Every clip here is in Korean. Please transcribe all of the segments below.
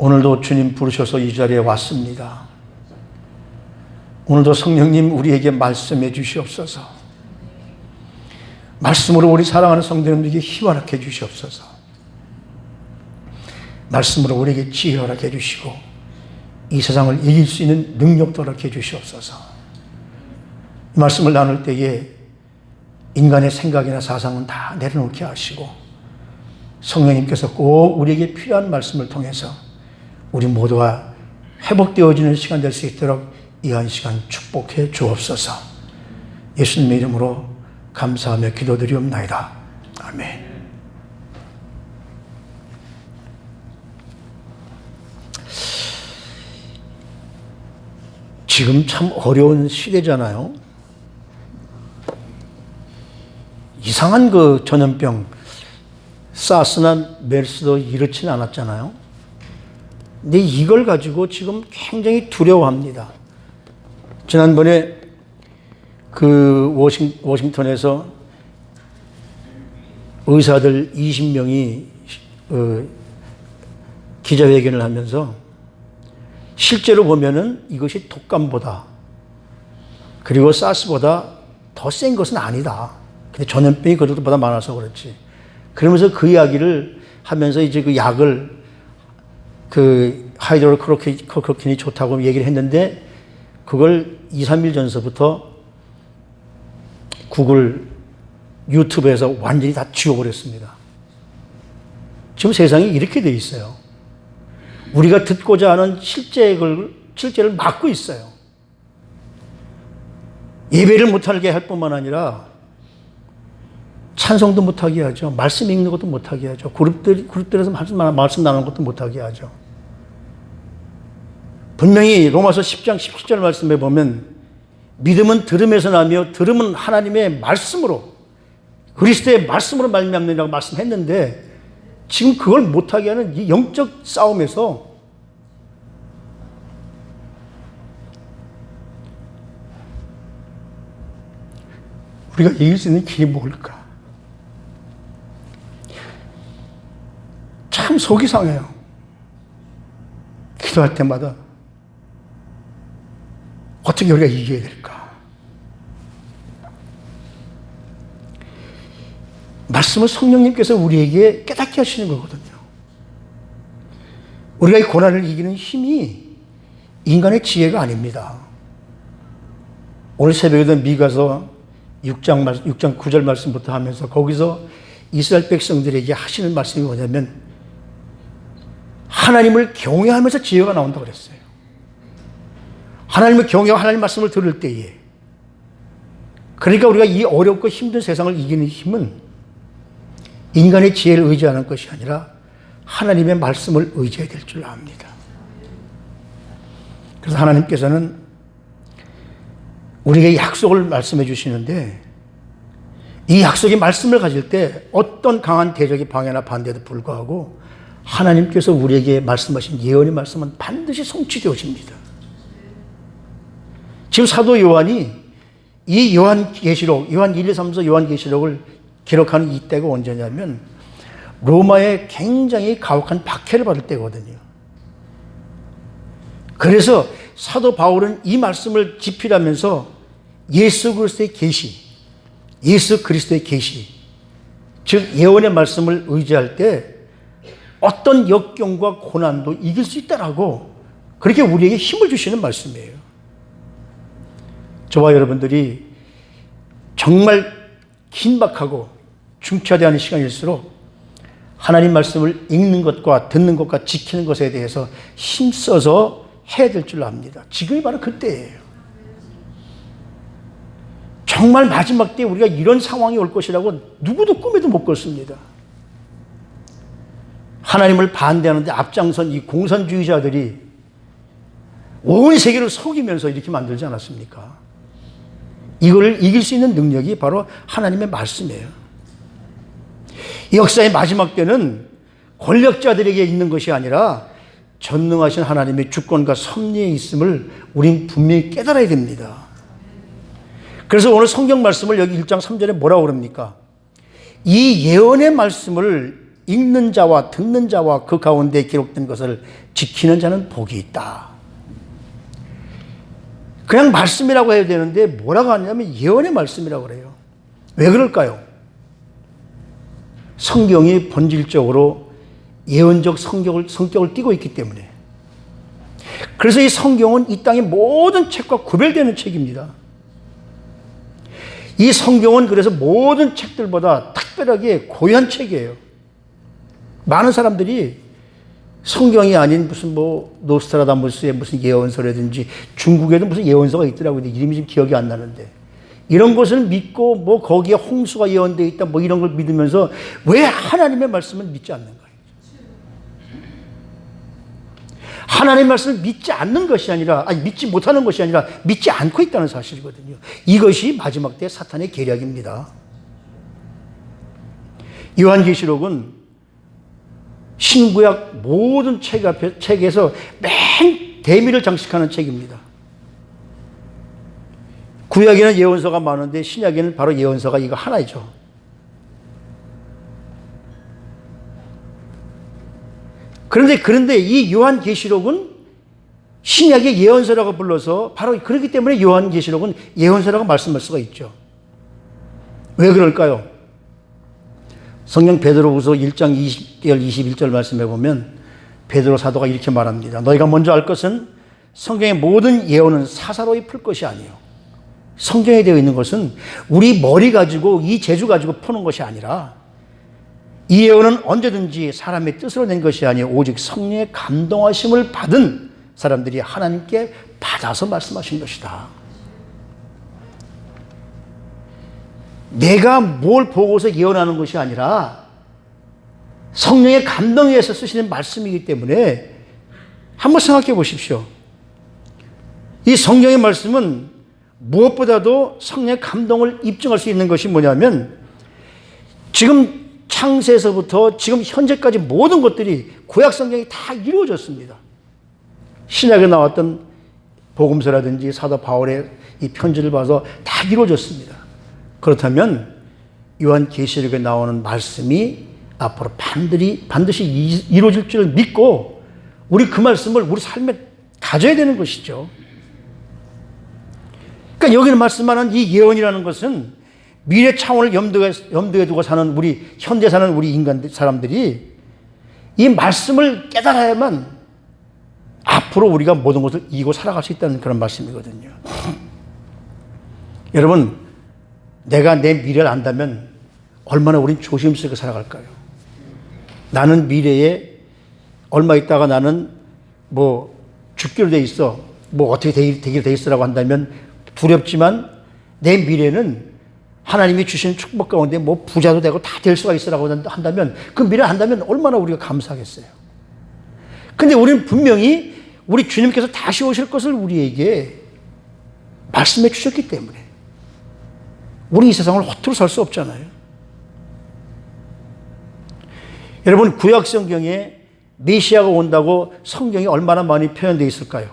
오늘도 주님 부르셔서 이 자리에 왔습니다. 오늘도 성령님 우리에게 말씀해 주시옵소서. 말씀으로 우리 사랑하는 성도님들에게 힘을 허락해 주시옵소서. 말씀으로 우리에게 지혜 허락해 주시고 이 세상을 이길 수 있는 능력도 허락해 주시옵소서. 이 말씀을 나눌 때에 인간의 생각이나 사상은 다 내려놓게 하시고 성령님께서 꼭 우리에게 필요한 말씀을 통해서 우리 모두가 회복되어지는 시간 될 수 있도록 이 한 시간 축복해 주옵소서. 예수님의 이름으로 감사하며 기도드리옵나이다. 아멘. 지금 참 어려운 시대잖아요. 이상한 그 전염병, 사스나 메르스도 이렇지는 않았잖아요. 근데 이걸 가지고 지금 굉장히 두려워합니다. 지난번에 그 워싱턴에서 의사들 20명이 기자회견을 하면서 실제로 보면은 이것이 독감보다 그리고 사스보다 더 센 것은 아니다. 근데 전염병이 그것보다 많아서 그렇지. 그러면서 그 이야기를 하면서 이제 그 약을 그 하이드로크로킨이 좋다고 얘기를 했는데 그걸 2, 3일 전서부터 구글, 유튜브에서 완전히 다 지워버렸습니다. 지금 세상이 이렇게 돼 있어요. 우리가 듣고자 하는 실제를 막고 있어요. 예배를 못하게 할 뿐만 아니라 찬송도 못하게 하죠. 말씀 읽는 것도 못하게 하죠. 그룹들에서 말씀 나누는 것도 못하게 하죠. 분명히 로마서 10장 17절 말씀에 보면 믿음은 들음에서 나며 들음은 하나님의 말씀으로 그리스도의 말씀으로 말미암는다고 말씀했는데 지금 그걸 못하게 하는 이 영적 싸움에서 우리가 이길 수 있는 길이 뭘까? 참 속이 상해요. 기도할 때마다 어떻게 우리가 이겨야 될까? 말씀을 성령님께서 우리에게 깨닫게 하시는 거거든요. 우리가 이 고난을 이기는 힘이 인간의 지혜가 아닙니다. 오늘 새벽에도 미가서 6장 9절 말씀부터 하면서 거기서 이스라엘 백성들에게 하시는 말씀이 뭐냐면 하나님을 경외하면서 지혜가 나온다고 그랬어요. 하나님을 경외하고 하나님 말씀을 들을 때에 그러니까 우리가 이 어렵고 힘든 세상을 이기는 힘은 인간의 지혜를 의지하는 것이 아니라 하나님의 말씀을 의지해야 될 줄 압니다. 그래서 하나님께서는 우리에게 약속을 말씀해 주시는데 이 약속의 말씀을 가질 때 어떤 강한 대적의 방해나 반대에도 불구하고 하나님께서 우리에게 말씀하신 예언의 말씀은 반드시 성취되어집니다. 지금 사도 요한이 이 요한계시록, 요한 1, 2, 3서 요한계시록을 기록하는 이때가 언제냐면 로마에 굉장히 가혹한 박해를 받을 때거든요. 그래서 사도 바울은 이 말씀을 집필하면서 예수 그리스도의 계시, 예수 그리스도의 계시, 즉 예언의 말씀을 의지할 때 어떤 역경과 고난도 이길 수 있다라고 그렇게 우리에게 힘을 주시는 말씀이에요. 저와 여러분들이 정말 긴박하고 중차대하는 시간일수록 하나님 말씀을 읽는 것과 듣는 것과 지키는 것에 대해서 힘써서 해야 될 줄 압니다. 지금이 바로 그때예요. 정말 마지막 때 우리가 이런 상황이 올 것이라고 누구도 꿈에도 못 꿨습니다. 하나님을 반대하는데 앞장선 이 공산주의자들이 온 세계를 속이면서 이렇게 만들지 않았습니까? 이걸 이길 수 있는 능력이 바로 하나님의 말씀이에요. 이 역사의 마지막 때는 권력자들에게 있는 것이 아니라 전능하신 하나님의 주권과 섭리에 있음을 우린 분명히 깨달아야 됩니다. 그래서 오늘 성경 말씀을 여기 1장 3절에 뭐라고 그럽니까? 이 예언의 말씀을 읽는 자와 듣는 자와 그 가운데 기록된 것을 지키는 자는 복이 있다. 그냥 말씀이라고 해야 되는데 뭐라고 하냐면 예언의 말씀이라고 그래요. 왜 그럴까요? 성경이 본질적으로 예언적 성격을 띠고 있기 때문에. 그래서 이 성경은 이 땅의 모든 책과 구별되는 책입니다. 이 성경은 그래서 모든 책들보다 특별하게 고유한 책이에요. 많은 사람들이 성경이 아닌 무슨 노스트라다무스의 무슨 예언서라든지 중국에도 무슨 예언서가 있더라고요. 이름이 지금 기억이 안 나는데. 이런 것을 믿고 거기에 홍수가 예언되어 있다 이런 걸 믿으면서 왜 하나님의 말씀을 믿지 않는 거예요? 하나님의 말씀을 믿지 않는 것이 아니라, 믿지 못하는 것이 아니라 믿지 않고 있다는 사실이거든요. 이것이 마지막 때 사탄의 계략입니다. 요한계시록은 신구약 모든 책에서 맨 대미를 장식하는 책입니다. 구약에는 예언서가 많은데 신약에는 바로 예언서가 이거 하나이죠. 그런데 이 요한계시록은 신약의 예언서라고 불러서 바로 그렇기 때문에 요한계시록은 예언서라고 말씀할 수가 있죠. 왜 그럴까요? 성경 베드로후서 1장 20절 21절 말씀해 보면 베드로 사도가 이렇게 말합니다. 너희가 먼저 알 것은 성경의 모든 예언은 사사로이 풀 것이 아니에요. 성경에 되어 있는 것은 우리 머리 가지고 이 재주 가지고 푸는 것이 아니라 이 예언은 언제든지 사람의 뜻으로 낸 것이 아니에요. 오직 성령의 감동하심을 받은 사람들이 하나님께 받아서 말씀하신 것이다. 내가 뭘 보고서 예언하는 것이 아니라 성령의 감동에 의해서 쓰시는 말씀이기 때문에 한번 생각해 보십시오. 이 성경의 말씀은 무엇보다도 성령의 감동을 입증할 수 있는 것이 뭐냐면 지금 창세에서부터 지금 현재까지 모든 것들이 구약 성경이 다 이루어졌습니다. 신약에 나왔던 복음서라든지 사도 바울의 이 편지를 봐서 다 이루어졌습니다. 그렇다면 요한계시록에 나오는 말씀이 앞으로 반드시 이루어질 줄을 믿고 우리 그 말씀을 우리 삶에 가져야 되는 것이죠. 그러니까 여기는 말씀하는 이 예언이라는 것은 미래 차원을 염두에 두고 사는 현재 사는 우리 사람들이 이 말씀을 깨달아야만 앞으로 우리가 모든 것을 이기고 살아갈 수 있다는 그런 말씀이거든요. 여러분, 내가 내 미래를 안다면 얼마나 우린 조심스럽게 살아갈까요? 나는 미래에 얼마 있다가 나는 죽기로 돼 있어. 어떻게 되기로 돼 있으라고 한다면 두렵지만 내 미래는 하나님이 주신 축복 가운데 부자도 되고 다 될 수가 있으라고 한다면 그 미래를 안다면 얼마나 우리가 감사하겠어요. 근데 우리는 분명히 우리 주님께서 다시 오실 것을 우리에게 말씀해 주셨기 때문에 우리 이 세상을 허투루 살 수 없잖아요. 여러분, 구약 성경에 메시아가 온다고 성경이 얼마나 많이 표현되어 있을까요?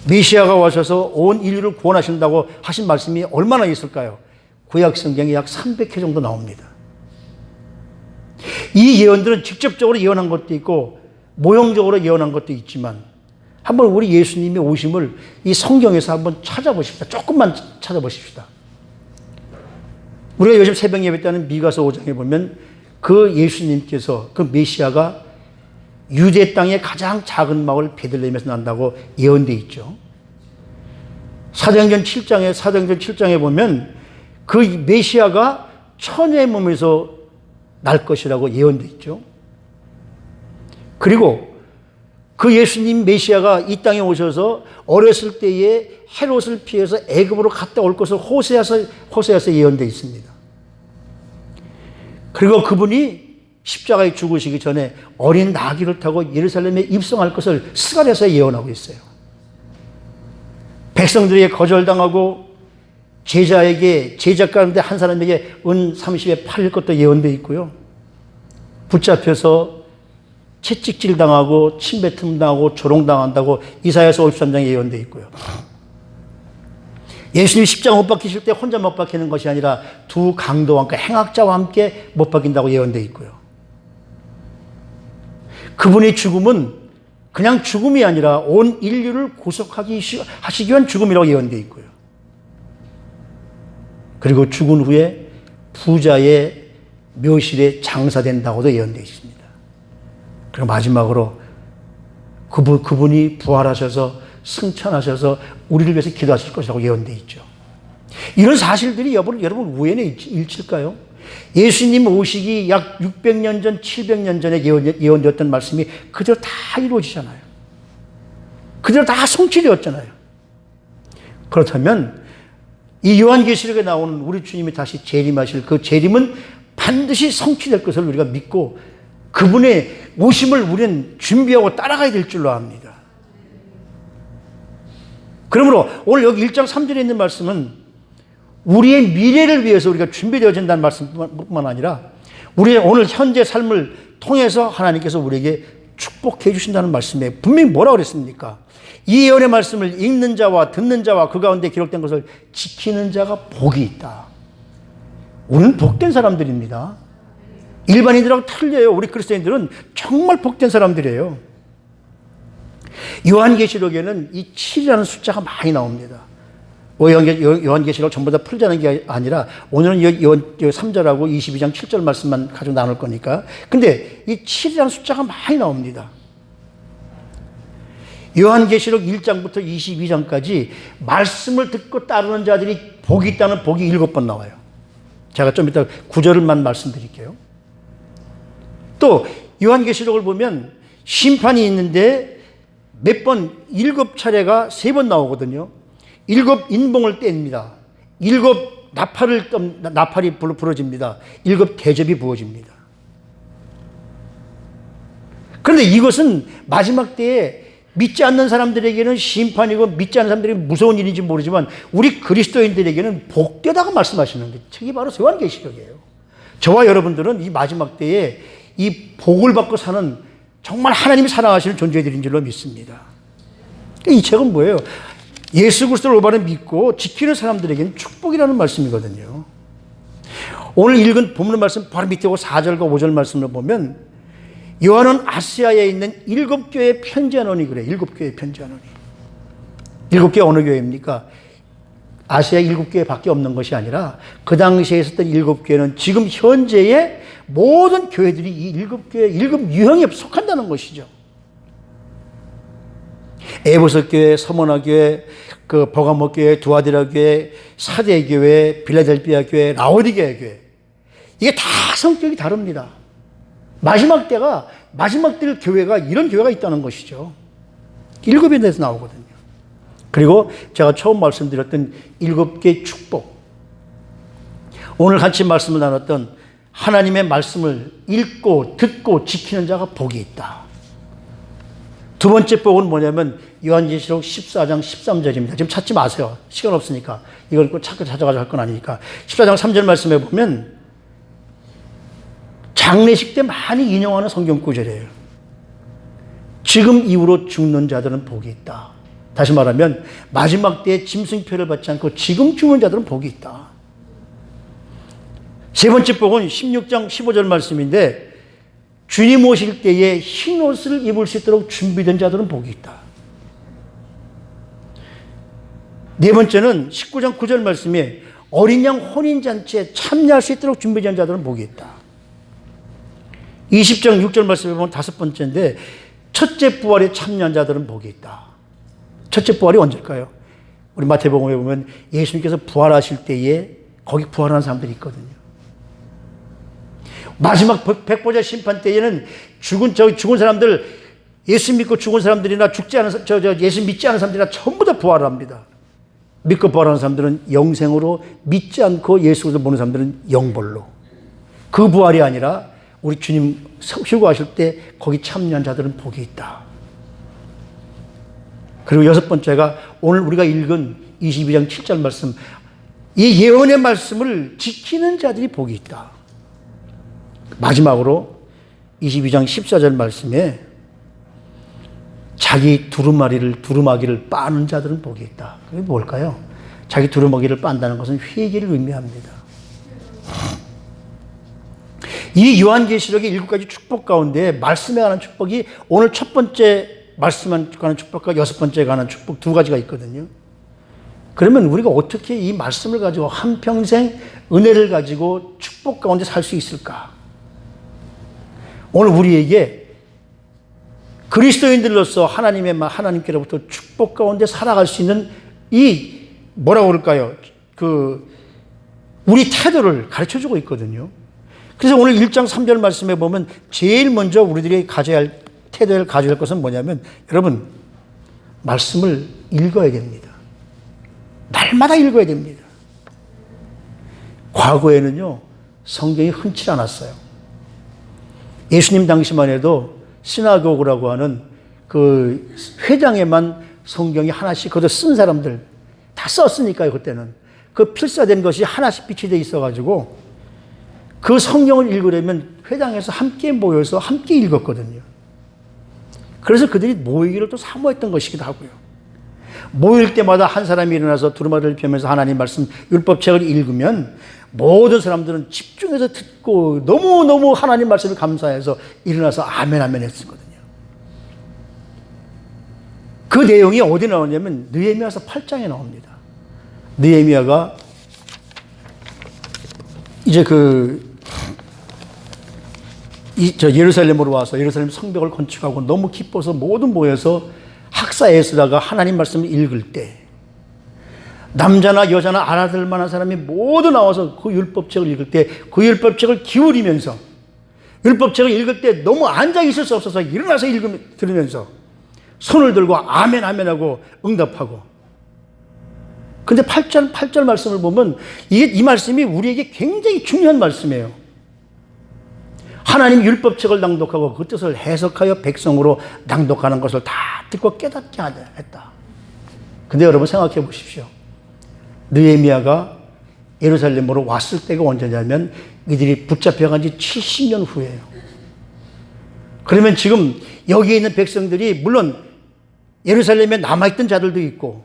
메시아가 오셔서 온 인류를 구원하신다고 하신 말씀이 얼마나 있을까요? 구약 성경에 약 300회 정도 나옵니다. 이 예언들은 직접적으로 예언한 것도 있고 모형적으로 예언한 것도 있지만 한번 우리 예수님의 오심을 이 성경에서 한번 찾아보십시다. 조금만 찾아보십시다. 우리가 요즘 새벽 예배 때는 미가서 5장에 보면 그 예수님께서 그 메시아가 유대 땅의 가장 작은 마을 베들레헴에서 난다고 예언되어 있죠. 사도행전 7장에 보면 그 메시아가 처녀의 몸에서 날 것이라고 예언되어 있죠. 그리고 그 예수님 메시아가 이 땅에 오셔서 어렸을 때에 헤롯을 피해서 애굽으로 갔다 올 것을 호세아서 예언되어 있습니다. 그리고 그분이 십자가에 죽으시기 전에 어린 나귀를 타고 예루살렘에 입성할 것을 스가랴서 예언하고 있어요. 백성들에게 거절당하고 제자 가운데 한 사람에게 은 30에 팔릴 것도 예언되어 있고요. 붙잡혀서 채찍질 당하고 침뱉음 당하고 조롱당한다고 이사야서 53장에 예언되어 있고요. 예수님 십자가 못 박히실 때 혼자 못 박히는 것이 아니라 두 강도와 함께 행악자와 함께 못 박힌다고 예언되어 있고요. 그분의 죽음은 그냥 죽음이 아니라 온 인류를 구속하시기 위한 죽음이라고 예언되어 있고요. 그리고 죽은 후에 부자의 묘실에 장사된다고도 예언되어 있습니다. 그리고 마지막으로 그분이 부활하셔서 승천하셔서 우리를 위해서 기도하실 것이라고 예언되어 있죠. 이런 사실들이 여러분 우연에 일치일까요? 예수님 오시기 약 600년 전, 700년 전에 예언되었던 말씀이 그대로 다 이루어지잖아요. 그대로 다 성취되었잖아요. 그렇다면 이 요한계시록에 나오는 우리 주님이 다시 재림하실 그 재림은 반드시 성취될 것을 우리가 믿고 그분의 오심을 우리는 준비하고 따라가야 될 줄로 압니다. 그러므로 오늘 여기 1장 3절에 있는 말씀은 우리의 미래를 위해서 우리가 준비되어진다는 말씀뿐만 아니라 우리의 오늘 현재 삶을 통해서 하나님께서 우리에게 축복해 주신다는 말씀에 분명히 뭐라고 그랬습니까? 이 예언의 말씀을 읽는 자와 듣는 자와 그 가운데 기록된 것을 지키는 자가 복이 있다. 우리는 복된 사람들입니다. 일반인들하고 틀려요. 우리 그리스도인들은 정말 복된 사람들이에요. 요한계시록에는 이 7이라는 숫자가 많이 나옵니다. 요한계시록을 전부 다 풀자는 게 아니라 오늘은 3절하고 22장 7절 말씀만 가지고 나눌 거니까. 근데 이 7이라는 숫자가 많이 나옵니다. 요한계시록 1장부터 22장까지 말씀을 듣고 따르는 자들이 복이 있다는 복이 7번 나와요. 제가 좀 이따 9절만 말씀드릴게요. 또 요한계시록을 보면 심판이 있는데 몇 번 7차례가 3번 나오거든요. 7 인봉을 뗍니다. 7 나팔이 부러집니다. 7 대접이 부어집니다. 그런데 이것은 마지막 때에 믿지 않는 사람들에게는 심판이고 믿지 않는 사람들에게는 무서운 일인지 모르지만 우리 그리스도인들에게는 복되다고 말씀하시는 게 책이 바로 요한계시록이에요. 저와 여러분들은 이 마지막 때에 이 복을 받고 사는 정말 하나님이 사랑하시는 존재들인 줄로 믿습니다. 이 책은 뭐예요? 예수 그리스도를 올바로 믿고 지키는 사람들에게는 축복이라는 말씀이거든요. 오늘 읽은 본문 말씀 바로 밑에 4절과 5절 말씀을 보면 요한은 아시아에 있는 7교회에 편지하노니 그래. 7교회에 편지하노니. 7교회 어느 교회입니까? 아시아 7교회 밖에 없는 것이 아니라 그 당시에 있었던 7교회는 지금 현재의 모든 교회들이 이 7교회, 7 유형에 속한다는 것이죠. 에베소 교회, 서머나 교회, 그 버가모 교회, 두아디라 교회, 사대 교회, 빌라델피아 교회, 라오디게아 교회. 이게 다 성격이 다릅니다. 마지막 때 교회가 이런 교회가 있다는 것이죠. 7에 대해서 나오거든요. 그리고 제가 처음 말씀드렸던 7개의 축복. 오늘 같이 말씀을 나눴던 하나님의 말씀을 읽고 듣고 지키는 자가 복이 있다. 두 번째 복은 뭐냐면 요한계시록 14장 13절입니다. 지금 찾지 마세요. 시간 없으니까. 이걸 꼭 찾아가지고 할 건 아니니까. 14장 3절 말씀해 보면 장례식 때 많이 인용하는 성경 구절이에요. 지금 이후로 죽는 자들은 복이 있다. 다시 말하면 마지막 때에 짐승표를 받지 않고 지금 죽는 자들은 복이 있다. 세 번째 복은 16장 15절 말씀인데 주님 오실 때에 흰 옷을 입을 수 있도록 준비된 자들은 복이 있다. 네 번째는 19장 9절 말씀에 어린 양 혼인잔치에 참여할 수 있도록 준비된 자들은 복이 있다. 20장 6절 말씀에 보면 다섯 번째인데 첫째 부활에 참여한 자들은 복이 있다. 첫째 부활이 언제일까요? 우리 마태복음에 보면 예수님께서 부활하실 때에 거기 부활하는 사람들이 있거든요. 마지막 백보자 심판 때에는 죽은 사람들, 예수 믿고 죽은 사람들이나 예수 믿지 않은 사람들이나 전부 다 부활을 합니다. 믿고 부활하는 사람들은 영생으로, 믿지 않고 예수를 보는 사람들은 영벌로. 그 부활이 아니라 우리 주님 휴거하실 때 거기 참여한 자들은 복이 있다. 그리고 여섯 번째가 오늘 우리가 읽은 22장 7절 말씀, 이 예언의 말씀을 지키는 자들이 복이 있다. 마지막으로 22장 14절 말씀에 자기 두루마기를 빠는 자들은 복이 있다. 그게 뭘까요? 자기 두루마기를 빤다는 것은 회개를 의미합니다. 이 요한계시록의 7가지 축복 가운데 말씀에 관한 축복이 오늘 첫 번째 말씀에 관한 축복과 6번째에 관한 축복 2가지가 있거든요. 그러면 우리가 어떻게 이 말씀을 가지고 한평생 은혜를 가지고 축복 가운데 살 수 있을까? 오늘 우리에게 그리스도인들로서 하나님께로부터 축복 가운데 살아갈 수 있는 이 뭐라고 그럴까요? 우리 태도를 가르쳐 주고 있거든요. 그래서 오늘 1장 3절 말씀에 보면 제일 먼저 우리들이 가져야 할 태도를 가져야 할 것은 뭐냐면 여러분 말씀을 읽어야 됩니다. 날마다 읽어야 됩니다. 과거에는요 성경이 흔치 않았어요. 예수님 당시만 해도 시나고그라고 하는 그 회당에만 성경이 하나씩 거기서 쓴 사람들 다 썼으니까요. 그때는 그 필사된 것이 하나씩 비치되어 있어가지고 그 성경을 읽으려면 회당에서 함께 모여서 함께 읽었거든요. 그래서 그들이 모이기를 또 사모했던 것이기도 하고요. 모일 때마다 한 사람이 일어나서 두루마리를 펴면서 하나님 말씀 율법책을 읽으면 모든 사람들은 집중해서 듣고 너무너무 하나님 말씀을 감사해서 일어나서 아멘 아멘 했거든요. 그 내용이 어디 나오냐면 느헤미야서 8장에 나옵니다. 느헤미야가 이제 예루살렘으로 와서 예루살렘 성벽을 건축하고 너무 기뻐서 모두 모여서 학사에스라가 하나님 말씀을 읽을 때 남자나 여자나 알아들 만한 사람이 모두 나와서 그 율법책을 읽을 때 그 율법책을 기울이면서 율법책을 읽을 때 너무 앉아 있을 수 없어서 일어나서 들으면서 손을 들고 아멘 아멘 하고 응답하고. 근데 8절 말씀을 보면 이 말씀이 우리에게 굉장히 중요한 말씀이에요. 하나님 율법책을 낭독하고 그 뜻을 해석하여 백성으로 낭독하는 것을 다 듣고 깨닫게 했다. 근데 여러분 생각해 보십시오. 느헤미야가 예루살렘으로 왔을 때가 언제냐면 이들이 붙잡혀간 지 70년 후예요. 그러면 지금 여기에 있는 백성들이 물론 예루살렘에 남아있던 자들도 있고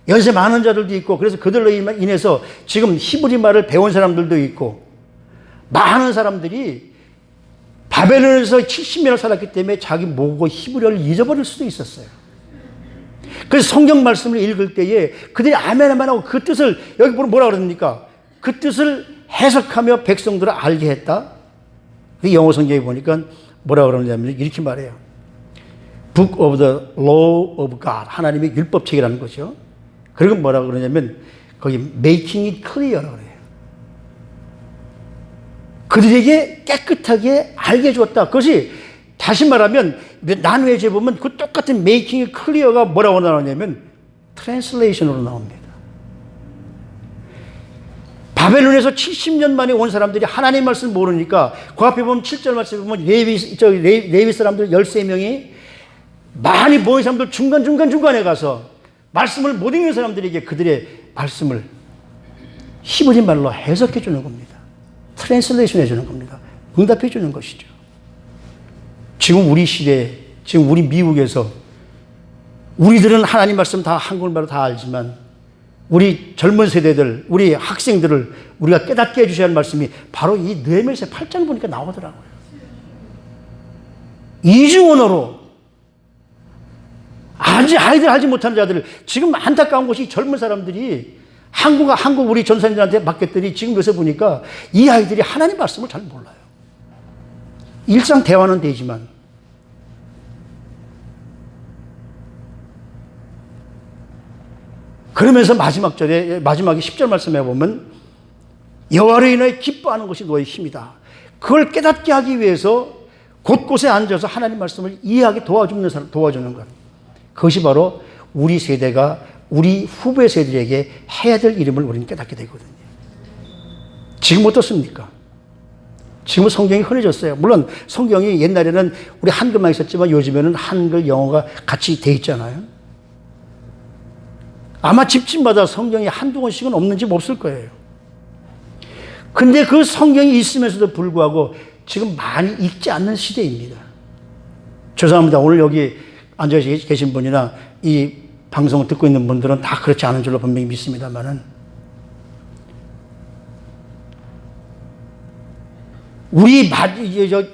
연세 많은 자들도 있고 그래서 그들로 인해서 지금 히브리 말을 배운 사람들도 있고 많은 사람들이 바벨론에서 70년을 살았기 때문에 자기 모국어 히브리어를 잊어버릴 수도 있었어요. 그래서 성경 말씀을 읽을 때에 그들이 아멘 아멘 하고 그 뜻을 여기 뭐라 그럽니까? 그 뜻을 해석하며 백성들을 알게 했다. 영어 성경에 보니까 뭐라 그러냐면 이렇게 말해요. Book of the Law of God. 하나님의 율법책이라는 거죠. 그리고 뭐라 그러냐면 거기 Making it Clear라고 그래요. 그들에게 깨끗하게 알게 해주었다. 그것이 다시 말하면 난회제 보면 그 똑같은 Making it Clear가 뭐라고 나오냐면 Translation으로 나옵니다. 바벨론에서 70년 만에 온 사람들이 하나님 말씀을 모르니까 그 앞에 보면 7절 말씀에 보면 레위 사람들 13명이 많이 모인 사람들 중간에 가서 말씀을 못 읽는 사람들에게 그들의 말씀을 히브리 말로 해석해 주는 겁니다. 트랜슬레이션 해주는 겁니다. 응답해 주는 것이죠. 지금 우리 시대에, 지금 우리 미국에서 우리들은 하나님 말씀 다 한국말로 다 알지만 우리 젊은 세대들, 우리 학생들을 우리가 깨닫게 해주셔야 할 말씀이 바로 이 느헤미야서 8장 보니까 나오더라고요. 이중언어로 아이들 알지 못하는 자들을 지금 안타까운 것이 젊은 사람들이 한국 우리 전사님들한테 맡겼더니 지금 요새 보니까 이 아이들이 하나님 말씀을 잘 몰라요. 일상 대화는 되지만 그러면서 마지막에 10절 말씀에 보면 여호와로 인하여 기뻐하는 것이 너의 힘이다. 그걸 깨닫게 하기 위해서 곳곳에 앉아서 하나님 말씀을 이해하게 도와주는 것. 그것이 바로 우리 세대가 우리 후배 세대에게 해야 될 일임을 우리는 깨닫게 되거든요. 지금 어떻습니까? 지금은 성경이 흔해졌어요. 물론 성경이 옛날에는 우리 한글만 있었지만 요즘에는 한글, 영어가 같이 돼 있잖아요. 아마 집집마다 성경이 한두 권씩은 없는 집 없을 거예요. 근데 그 성경이 있으면서도 불구하고 지금 많이 읽지 않는 시대입니다. 죄송합니다. 오늘 여기 앉아 계신 분이나 이 방송을 듣고 있는 분들은 다 그렇지 않은 줄로 분명히 믿습니다만은 우리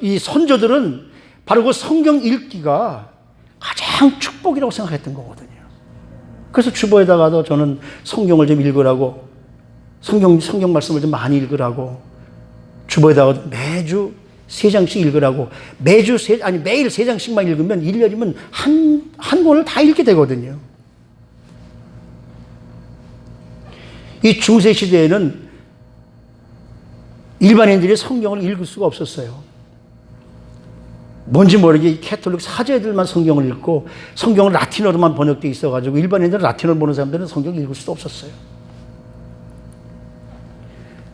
이 선조들은 바로 그 성경 읽기가 가장 축복이라고 생각했던 거거든요. 그래서 주보에다가도 저는 성경을 좀 읽으라고, 성경 말씀을 좀 많이 읽으라고, 주보에다가도 매주 3장씩 읽으라고, 매일 3장씩만 읽으면 1년이면 한 권을 다 읽게 되거든요. 이 중세 시대에는 일반인들이 성경을 읽을 수가 없었어요. 뭔지 모르게 캐톨릭 사제들만 성경을 읽고 성경은 라틴어로만 번역되어 있어가지고 일반인들은 라틴어를 보는 사람들은 성경을 읽을 수도 없었어요.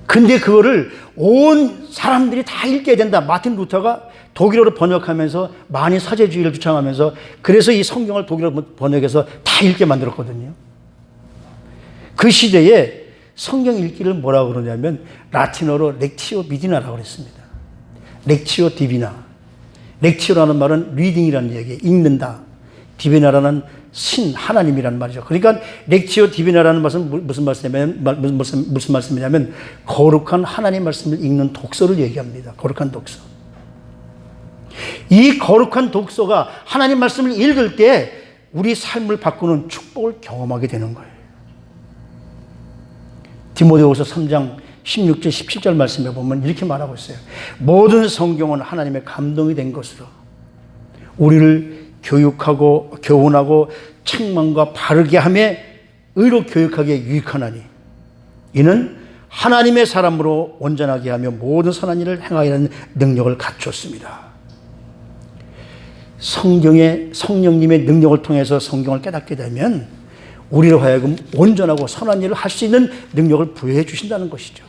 근데 그거를 온 사람들이 다 읽게 된다. 마틴 루터가 독일어로 번역하면서 많이 사제주의를 주창하면서 그래서 이 성경을 독일어로 번역해서 다 읽게 만들었거든요. 그 시대에 성경 읽기를 뭐라고 그러냐면 라틴어로 렉티오 미디나라고 그랬습니다. 렉티오 디비나. 렉티오라는 말은 리딩이라는 얘기예요. 읽는다. 디비나라는 신, 하나님이라는 말이죠. 그러니까 렉티오 디비나라는 말은 무슨 말씀이냐면 거룩한 하나님 말씀을 읽는 독서를 얘기합니다. 거룩한 독서. 이 거룩한 독서가 하나님 말씀을 읽을 때 우리 삶을 바꾸는 축복을 경험하게 되는 거예요. 디모데후서 3장 16절 17절 말씀에 보면 이렇게 말하고 있어요. 모든 성경은 하나님의 감동이 된 것으로 우리를 교육하고 교훈하고 책망과 바르게 하며 의로 교육하기에 유익하나니 이는 하나님의 사람으로 온전하게 하며 모든 선한 일을 행하려는 능력을 갖췄습니다. 성령님의 능력을 통해서 성경을 깨닫게 되면 우리로 하여금 온전하고 선한 일을 할 수 있는 능력을 부여해 주신다는 것이죠.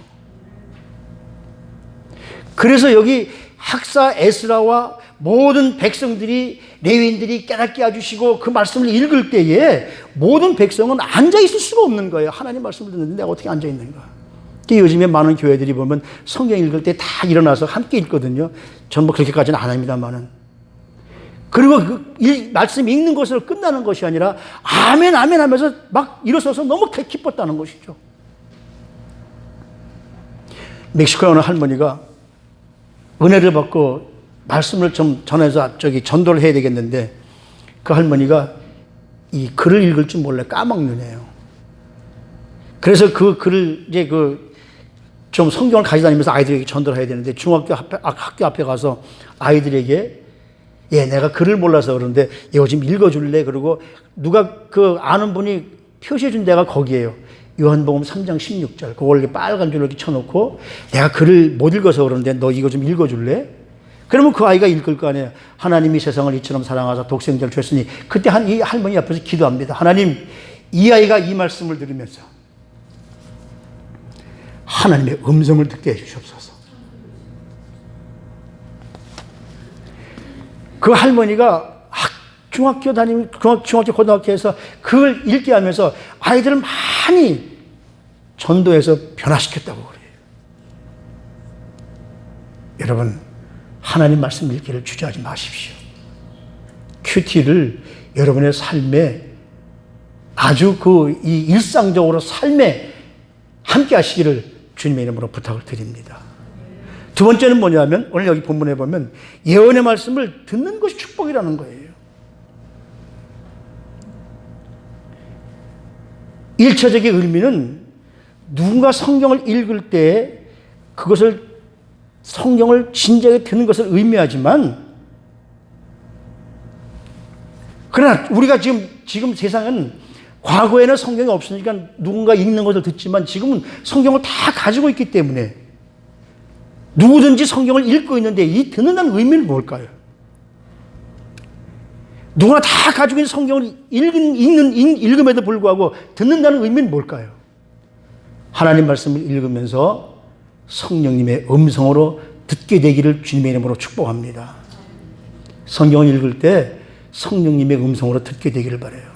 그래서 여기 학사 에스라와 모든 백성들이 레위인들이 깨닫게 해주시고 그 말씀을 읽을 때에 모든 백성은 앉아 있을 수가 없는 거예요. 하나님 말씀을 듣는데 내가 어떻게 앉아 있는가. 요즘에 많은 교회들이 보면 성경 읽을 때 다 일어나서 함께 읽거든요. 전 뭐 그렇게까지는 안 합니다만은. 그리고 그 말씀 읽는 것으로 끝나는 것이 아니라 아멘 아멘 하면서 막 일어서서 너무 기뻤다는 것이죠. 멕시코에 어느 할머니가 은혜를 받고 말씀을 좀 전해서 전도를 해야 되겠는데 그 할머니가 이 글을 읽을 줄 몰래 까먹느네요. 그래서 그 글을 이제 좀 성경을 가지고 다니면서 아이들에게 전도를 해야 되는데 학교 앞에 가서 아이들에게 내가 글을 몰라서 그러는데 이거 좀 읽어줄래? 그리고 누가 아는 분이 표시해준 데가 거기에요. 요한복음 3장 16절. 그걸 이렇게 빨간 줄로 이렇게 쳐놓고 내가 글을 못 읽어서 그러는데 너 이거 좀 읽어줄래? 그러면 그 아이가 읽을 거 아니에요. 하나님이 세상을 이처럼 사랑하사 독생자를 주셨으니 그때 이 할머니 앞에서 기도합니다. 하나님, 이 아이가 이 말씀을 들으면서 하나님의 음성을 듣게 해주시옵소서. 그 할머니가 중학교 고등학교에서 그걸 읽게 하면서 아이들을 많이 전도해서 변화시켰다고 그래요. 여러분, 하나님 말씀 읽기를 주저하지 마십시오. 큐티를 여러분의 삶에 아주 이 일상적으로 삶에 함께 하시기를 주님의 이름으로 부탁을 드립니다. 두 번째는 뭐냐면 오늘 여기 본문에 보면 예언의 말씀을 듣는 것이 축복이라는 거예요. 1차적인 의미는 누군가 성경을 읽을 때 그것을 성경을 진지하게 듣는 것을 의미하지만 그러나 우리가 지금 세상은 과거에는 성경이 없으니까 누군가 읽는 것을 듣지만 지금은 성경을 다 가지고 있기 때문에 누구든지 성경을 읽고 있는데 이 듣는다는 의미는 뭘까요? 누구나 다 가지고 있는 성경을 읽음에도 불구하고 듣는다는 의미는 뭘까요? 하나님 말씀을 읽으면서 성령님의 음성으로 듣게 되기를 주님의 이름으로 축복합니다. 성경을 읽을 때 성령님의 음성으로 듣게 되기를 바라요.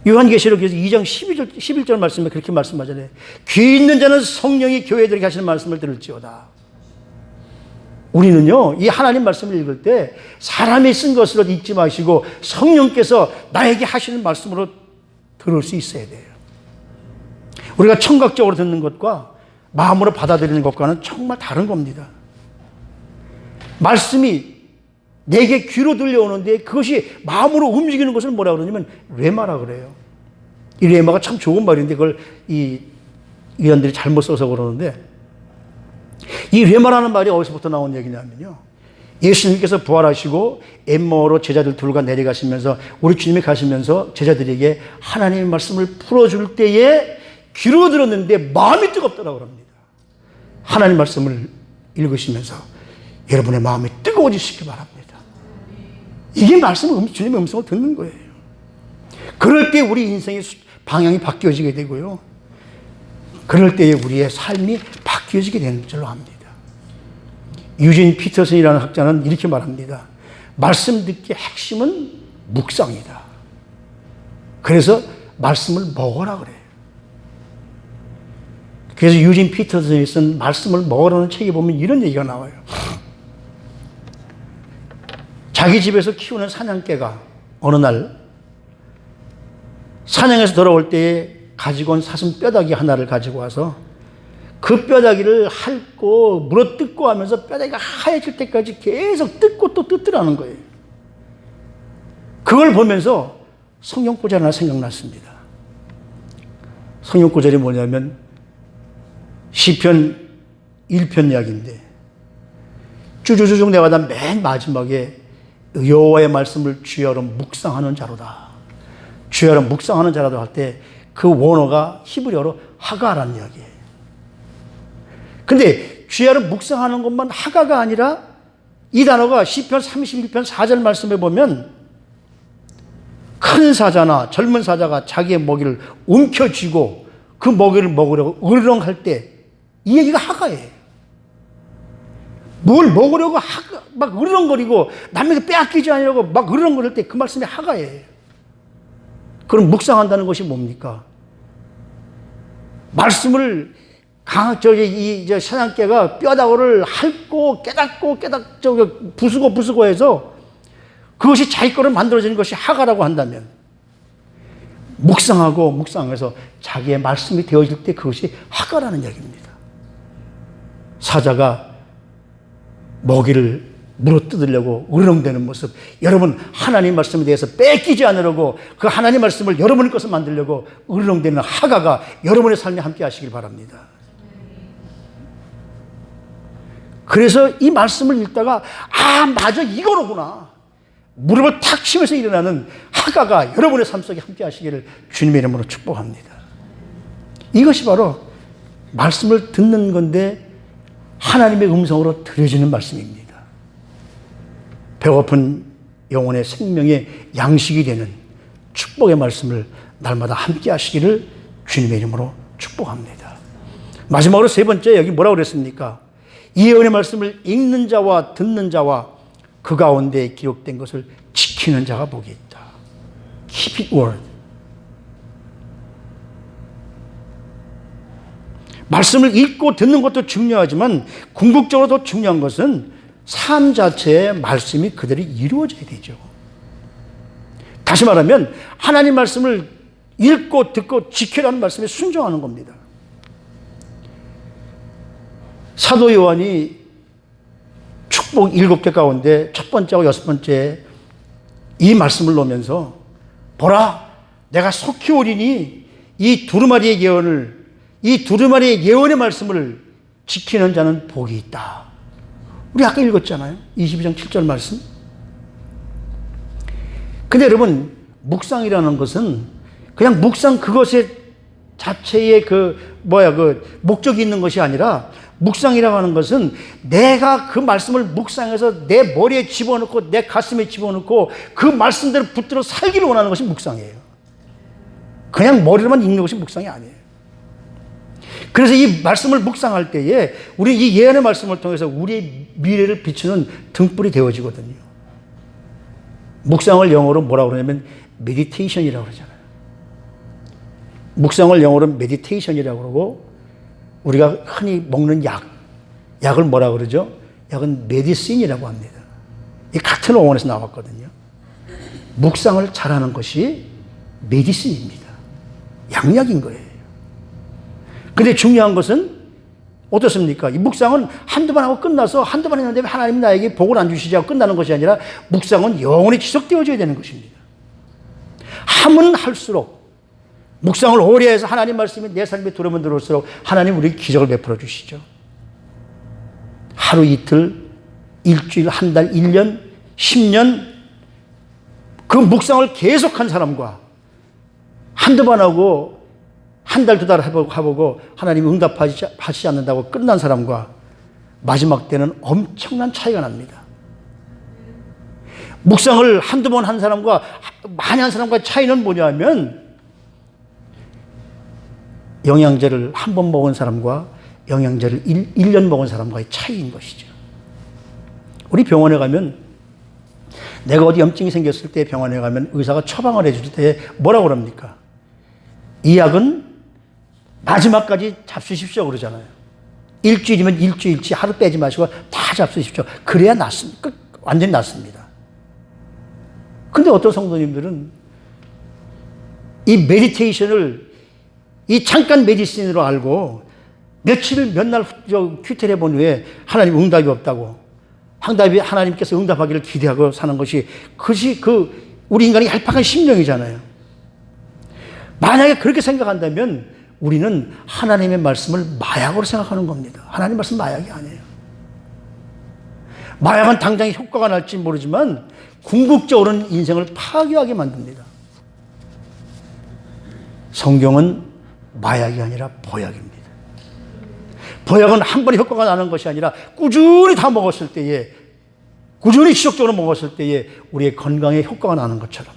요한계시록에서 2장 11절 말씀에 그렇게 말씀하잖아요. 귀 있는 자는 성령이 교회들에게 하시는 말씀을 들을지어다. 우리는요, 이 하나님 말씀을 읽을 때 사람이 쓴 것으로 읽지 마시고 성령께서 나에게 하시는 말씀으로 들을 수 있어야 돼요. 우리가 청각적으로 듣는 것과 마음으로 받아들이는 것과는 정말 다른 겁니다. 말씀이 내게 귀로 들려오는데 그것이 마음으로 움직이는 것을 뭐라 그러냐면 레마라 그래요. 이 레마가 참 좋은 말인데 그걸 이 의원들이 잘못 써서 그러는데, 이 레마라는 말이 어디서부터 나온 얘기냐면요, 예수님께서 부활하시고 엠마오로 제자들 둘과 내려가시면서 우리 주님이 가시면서 제자들에게 하나님의 말씀을 풀어줄 때에 귀로 들었는데 마음이 뜨겁더라고 합니다. 하나님 말씀을 읽으시면서 여러분의 마음이 뜨거워지시기 바랍니다. 이게 말씀을, 주님의 음성을 듣는 거예요. 그럴 때 우리 인생의 방향이 바뀌어지게 되고요, 그럴 때에 우리의 삶이 바뀌어지게 되는 줄로 압니다. 유진 피터슨이라는 학자는 이렇게 말합니다. 말씀 듣기의 핵심은 묵상이다. 그래서 말씀을 먹으라 그래요. 그래서 유진 피터슨이 쓴 말씀을 먹으라는 책에 보면 이런 얘기가 나와요. 자기 집에서 키우는 사냥개가 어느 날 사냥에서 돌아올 때에 가지고 온 사슴 뼈다귀 하나를 가지고 와서 그 뼈다귀를 핥고 물어뜯고 하면서 뼈다귀가 하얘질 때까지 계속 뜯고 또 뜯더라는 거예요. 그걸 보면서 성경 구절 하나 생각났습니다. 성경 구절이 뭐냐면 시편 1편 이야기인데, 쭈쭈쭈쭉 내가다 맨 마지막에 여호와의 말씀을 주야로 묵상하는 자로다, 주야로 묵상하는 자로다 할 때 그 원어가 히브리어로 하가라는 이야기예요. 근데 주야로 묵상하는 것만 하가가 아니라 이 단어가 시편 31편 4절 말씀에 보면 큰 사자나 젊은 사자가 자기의 먹이를 움켜쥐고 그 먹이를 먹으려고 으르렁할 때 이 얘기가 하가예요. 뭘 먹으려고 막 으르렁거리고 남에게 빼앗기지 않으려고 막 으르렁거릴 때 그 말씀이 하가예요. 그럼 묵상한다는 것이 뭡니까? 말씀을 이 사냥개가 뼈다귀를 핥고 깨닫고 부수고 해서 그것이 자기 거로 만들어지는 것이 하가라고 한다면, 묵상해서 자기의 말씀이 되어질 때 그것이 하가라는 얘기입니다. 사자가 먹이를 물어뜯으려고 으르렁대는 모습, 여러분 하나님 말씀에 대해서 뺏기지 않으려고 그 하나님 말씀을 여러분의 것을 만들려고 으르렁대는 하가가 여러분의 삶에 함께 하시길 바랍니다. 그래서 이 말씀을 읽다가 맞아, 이거로구나, 무릎을 탁 치면서 일어나는 하가가 여러분의 삶 속에 함께 하시기를 주님의 이름으로 축복합니다. 이것이 바로 말씀을 듣는 건데 하나님의 음성으로 들려지는 말씀입니다. 배고픈 영혼의 생명의 양식이 되는 축복의 말씀을 날마다 함께 하시기를 주님의 이름으로 축복합니다. 마지막으로 세 번째, 여기 뭐라고 그랬습니까? 이 예언의 말씀을 읽는 자와 듣는 자와 그 가운데 기록된 것을 지키는 자가 복이 있다. Keep it word. 말씀을 읽고 듣는 것도 중요하지만 궁극적으로 더 중요한 것은 삶 자체의 말씀이 그대로 이루어져야 되죠. 다시 말하면 하나님 말씀을 읽고 듣고 지키라는 말씀에 순종하는 겁니다. 사도 요한이 축복 7개 가운데 첫 번째하고 여섯 번째 이 말씀을 놓으면서, 보라, 내가 속히 오리니 이 두루마리의 예언의 말씀을 지키는 자는 복이 있다. 우리 아까 읽었잖아요. 22장 7절 말씀. 근데 여러분, 묵상이라는 것은 그냥 묵상 그것의 자체의 목적이 있는 것이 아니라, 묵상이라고 하는 것은 내가 그 말씀을 묵상해서 내 머리에 집어넣고 내 가슴에 집어넣고 그 말씀대로 붙들어 살기를 원하는 것이 묵상이에요. 그냥 머리로만 읽는 것이 묵상이 아니에요. 그래서 이 말씀을 묵상할 때에 우리 이 예언의 말씀을 통해서 우리의 미래를 비추는 등불이 되어지거든요. 묵상을 영어로 뭐라고 그러냐면 메디테이션이라고 그러잖아요. 묵상을 영어로 메디테이션이라고 그러고, 우리가 흔히 먹는 약을 뭐라고 그러죠? 약은 메디신이라고 합니다. 이 같은 어원에서 나왔거든요. 묵상을 잘하는 것이 메디신입니다. 양약인 거예요. 근데 중요한 것은 어떻습니까? 이 묵상은 한두 번 하고 끝나서 한두 번 했는데 하나님 나에게 복을 안 주시지 하고 끝나는 것이 아니라 묵상은 영원히 지속되어져야 되는 것입니다. 하면 할수록 묵상을 오래 해서 하나님 말씀이 내 삶에 들어오면 들어올수록 하나님 우리에게 기적을 베풀어 주시죠. 하루 이틀, 일주일, 한 달, 1년, 10년 그 묵상을 계속한 사람과 한두 번 하고 한 달, 두 달 해보고 하나님이 응답하시지 않는다고 끝난 사람과 마지막 때는 엄청난 차이가 납니다. 묵상을 한두 번 한 사람과 많이 한 사람과의 차이는 뭐냐면 영양제를 한 번 먹은 사람과 영양제를 1년 먹은 사람과의 차이인 것이죠. 우리 병원에 가면 내가 어디 염증이 생겼을 때 병원에 가면 의사가 처방을 해줄 때 뭐라고 그럽니까? 이 약은 마지막까지 잡수십시오 그러잖아요. 일주일이면 일주일치 하루 빼지 마시고 다 잡수십시오. 그래야 낫습니다. 완전히 낫습니다. 근데 어떤 성도님들은 이 메디테이션을 이 잠깐 메디신으로 알고 며칠 몇 날 큐티를 해본 후에 하나님 응답이 없다고 하나님께서 응답하기를 기대하고 사는 것이 그것이 우리 인간의 얄팍한 심령이잖아요. 만약에 그렇게 생각한다면 우리는 하나님의 말씀을 마약으로 생각하는 겁니다. 하나님 말씀 마약이 아니에요. 마약은 당장 효과가 날지 모르지만 궁극적으로는 인생을 파괴하게 만듭니다. 성경은 마약이 아니라 보약입니다. 보약은 한 번에 효과가 나는 것이 아니라 꾸준히 다 먹었을 때에, 꾸준히 지속적으로 먹었을 때에 우리의 건강에 효과가 나는 것처럼.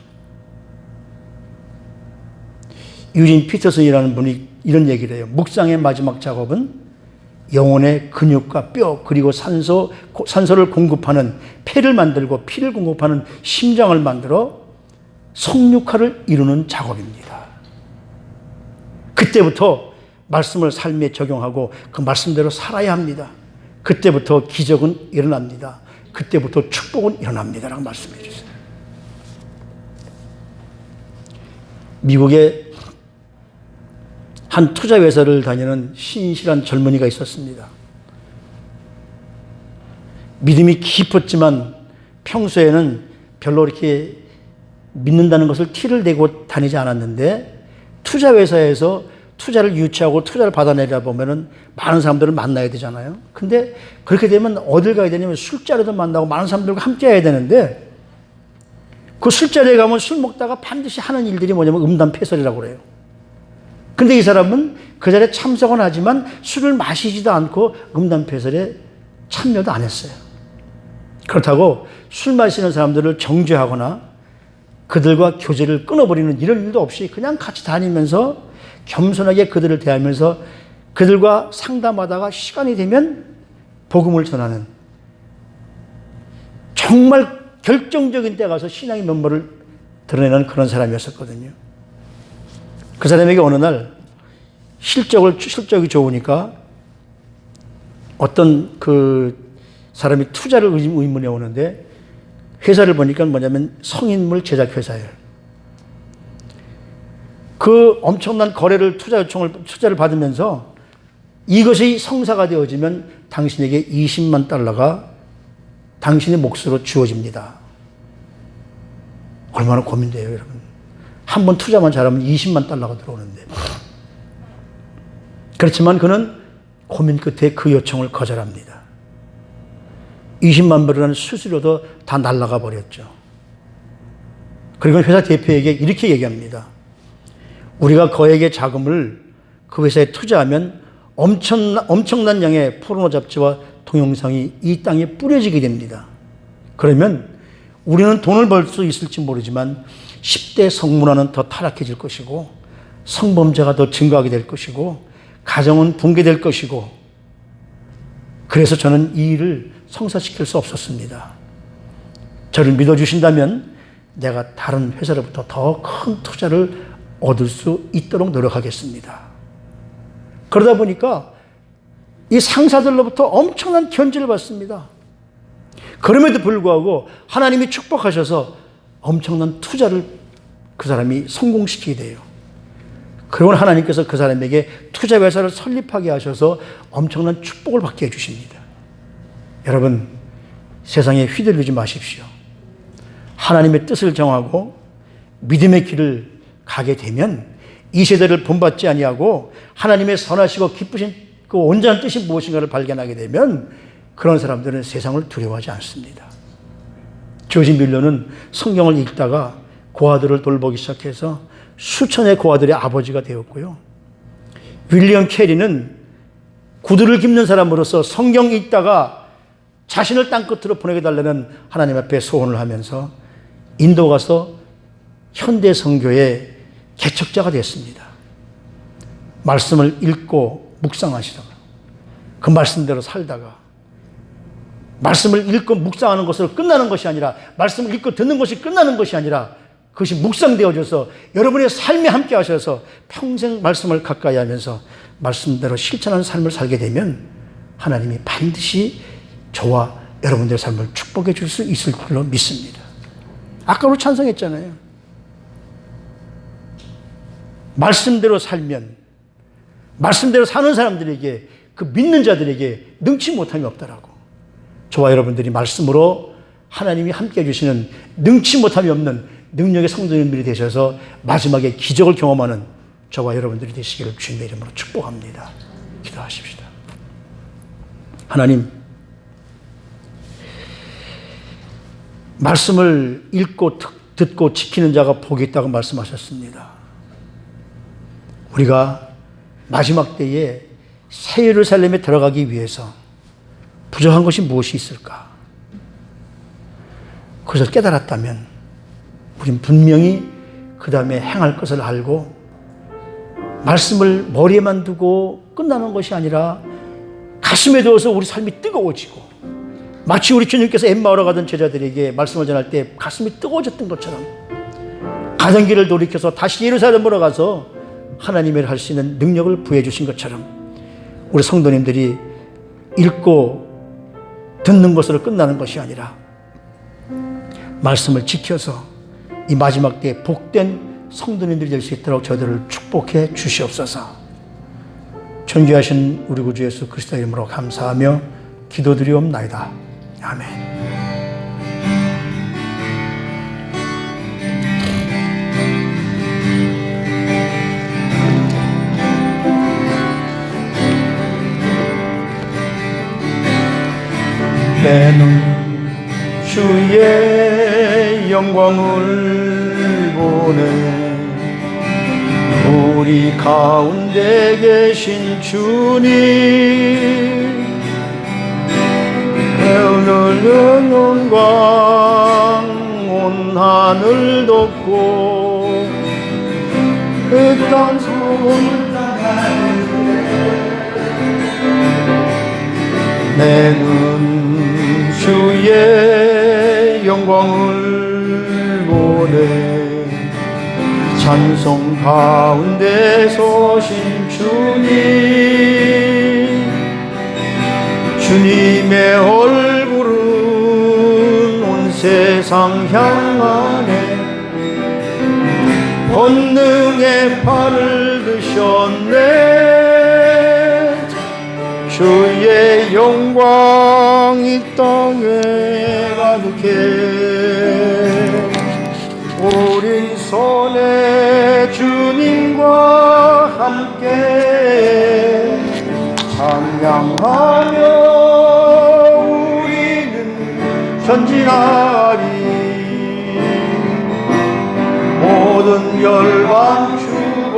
유진 피터슨이라는 분이 이런 얘기를 해요. 묵상의 마지막 작업은 영혼의 근육과 뼈 그리고 산소를 공급하는 폐를 만들고 피를 공급하는 심장을 만들어 성육화를 이루는 작업입니다. 그때부터 말씀을 삶에 적용하고 그 말씀대로 살아야 합니다. 그때부터 기적은 일어납니다. 그때부터 축복은 일어납니다. 라고 말씀해 주세요. 미국에 한 투자회사를 다니는 신실한 젊은이가 있었습니다. 믿음이 깊었지만 평소에는 별로 이렇게 믿는다는 것을 티를 내고 다니지 않았는데 투자회사에서 투자를 유치하고 투자를 받아내려 보면은 많은 사람들을 만나야 되잖아요. 근데 그렇게 되면 어딜 가야 되냐면 술자리도 만나고 많은 사람들과 함께 해야 되는데 그 술자리에 가면 술 먹다가 반드시 하는 일들이 뭐냐면 음담패설이라고 그래요. 근데 이 사람은 그 자리에 참석은 하지만 술을 마시지도 않고 음담패설에 참여도 안 했어요. 그렇다고 술 마시는 사람들을 정죄하거나 그들과 교제를 끊어버리는 이런 일도 없이 그냥 같이 다니면서 겸손하게 그들을 대하면서 그들과 상담하다가 시간이 되면 복음을 전하는 정말 결정적인 때 가서 신앙의 면모를 드러내는 그런 사람이었었거든요. 그 사람에게 어느 날 실적이 좋으니까 어떤 그 사람이 투자를 의문해 오는데 회사를 보니까 뭐냐면 성인물 제작 회사예요. 그 엄청난 거래를 투자를 받으면서 이것이 성사가 되어지면 당신에게 $200,000 당신의 몫으로 주어집니다. 얼마나 고민돼요, 여러분. 한 번 투자만 잘하면 $200,000가 들어오는데. 그렇지만 그는 고민 끝에 그 요청을 거절합니다. $200,000이라는 수수료도 다 날아가 버렸죠. 그리고 회사 대표에게 이렇게 얘기합니다. 우리가 거액의 자금을 그 회사에 투자하면 엄청난 양의 포르노 잡지와 동영상이 이 땅에 뿌려지게 됩니다. 그러면 우리는 돈을 벌 수 있을지 모르지만 10대 성문화는 더 타락해질 것이고 성범죄가 더 증가하게 될 것이고 가정은 붕괴될 것이고 그래서 저는 이 일을 성사시킬 수 없었습니다. 저를 믿어주신다면 내가 다른 회사로부터 더 큰 투자를 얻을 수 있도록 노력하겠습니다. 그러다 보니까 이 상사들로부터 엄청난 견제를 받습니다. 그럼에도 불구하고 하나님이 축복하셔서 엄청난 투자를 그 사람이 성공시키게 돼요. 그러면 하나님께서 그 사람에게 투자 회사를 설립하게 하셔서 엄청난 축복을 받게 해주십니다. 여러분, 세상에 휘둘리지 마십시오. 하나님의 뜻을 정하고 믿음의 길을 가게 되면 이 세대를 본받지 아니하고 하나님의 선하시고 기쁘신 그 온전한 뜻이 무엇인가를 발견하게 되면 그런 사람들은 세상을 두려워하지 않습니다. 조지 밀러는 성경을 읽다가 고아들을 돌보기 시작해서 수천의 고아들의 아버지가 되었고요. 윌리엄 캐리는 구두를 깁는 사람으로서 성경 읽다가 자신을 땅끝으로 보내게 달라는 하나님 앞에 소원을 하면서 인도 가서 현대 선교의 개척자가 됐습니다. 말씀을 읽고 묵상하시다가 그 말씀대로 살다가 말씀을 읽고 묵상하는 것으로 끝나는 것이 아니라 말씀을 읽고 듣는 것이 끝나는 것이 아니라 그것이 묵상되어져서 여러분의 삶에 함께 하셔서 평생 말씀을 가까이 하면서 말씀대로 실천하는 삶을 살게 되면 하나님이 반드시 저와 여러분들의 삶을 축복해 줄 수 있을 줄로 믿습니다. 아까 우리 찬송했잖아요. 말씀대로 살면 말씀대로 사는 사람들에게 그 믿는 자들에게 능치 못함이 없다라고. 저와 여러분들이 말씀으로 하나님이 함께 해주시는 능치 못함이 없는 능력의 성도님들이 되셔서 마지막에 기적을 경험하는 저와 여러분들이 되시기를 주님의 이름으로 축복합니다. 기도하십시다. 하나님, 말씀을 읽고 듣고 지키는 자가 복이 있다고 말씀하셨습니다. 우리가 마지막 때에 새 예루살렘에 들어가기 위해서 부족한 것이 무엇이 있을까? 그것을 깨달았다면 우린 분명히 그 다음에 행할 것을 알고 말씀을 머리에만 두고 끝나는 것이 아니라 가슴에 두어서 우리 삶이 뜨거워지고 마치 우리 주님께서 엠마오로 가던 제자들에게 말씀을 전할 때 가슴이 뜨거워졌던 것처럼 가던 길을 돌이켜서 다시 예루살렘으로 가서 하나님의 일을 할 수 있는 능력을 부여해 주신 것처럼 우리 성도님들이 읽고 듣는 것으로 끝나는 것이 아니라 말씀을 지켜서 이 마지막 때에 복된 성도님들이 될 수 있도록 저들을 축복해 주시옵소서. 존귀하신 우리 구주 예수 그리스도의 이름으로 감사하며 기도드리옵나이다. 아멘. 때는 주의 영광을 보내 우리 가운데 계신 주님 오늘은 영광 온 하늘 덮고 그 땅 소문 내는 주의 영광을 보내 찬송 가운데 서신 주님 주님의 얼굴은 온 세상 향하네 권능의 팔을 드셨네 주의 영광 이 땅에 가득해 우리 손에 주님과 함께 찬양하며 우리는 전진하리 모든 열방 주볼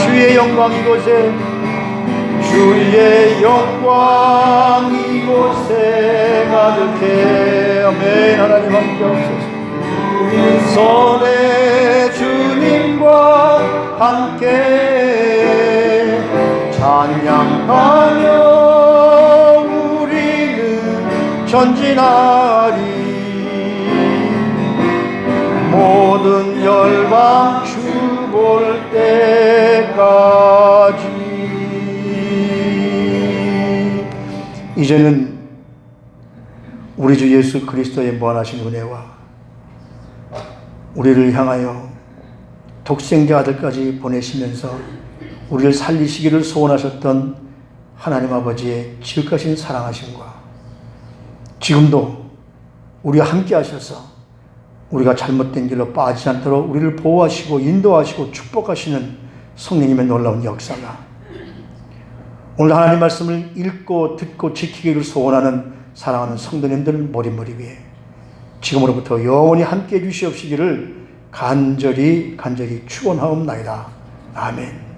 주의 영광 이곳에 주의 영광 이곳에 가득해 아멘. 하나님 함께 하옵소서. 우리 손에 주님과 함께 찬양하며 우리는 전진하리 모든 열방 주 볼 때까지 이제는 우리 주 예수 그리스도의 무한하신 은혜와 우리를 향하여 독생자 아들까지 보내시면서 우리를 살리시기를 소원하셨던 하나님 아버지의 지극하신 사랑하심과 지금도 우리와 함께 하셔서 우리가 잘못된 길로 빠지지 않도록 우리를 보호하시고 인도하시고 축복하시는 성령님의 놀라운 역사가 오늘 하나님 말씀을 읽고 듣고 지키기를 소원하는 사랑하는 성도님들 머리 위에 지금으로부터 영원히 함께 해주시옵시기를 간절히 축원하옵나이다. 아멘.